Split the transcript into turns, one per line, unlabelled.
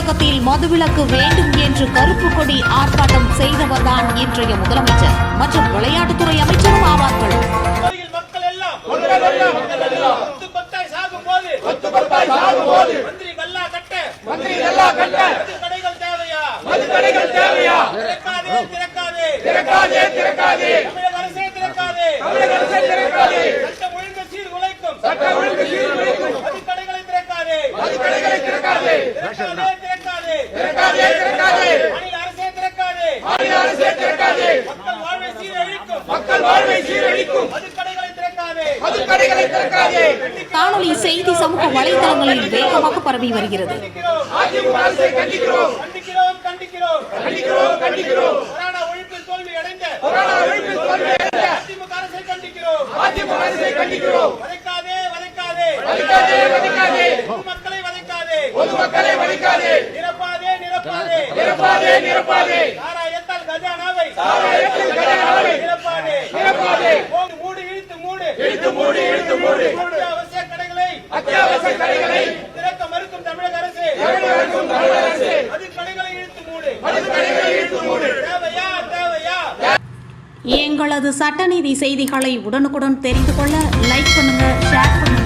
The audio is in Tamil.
தமிழகத்தில் மதுவிலக்கு வேண்டும் என்று கருப்பு கொடி ஆர்ப்பாட்டம் செய்தவர்தான் இன்றைய முதலமைச்சர் மற்றும் விளையாட்டுத்துறை அமைச்சரும் ஆவார்கள். காணொலி செய்தி சமூக வலைதளங்களில் வேகமாக பரவி வருகிறது. எங்களது சட்டநீதி செய்திகளை உடனுக்குடன் தெரிந்து கொள்ள லைக் பண்ணுங்க, ஷேர் பண்ணுங்க.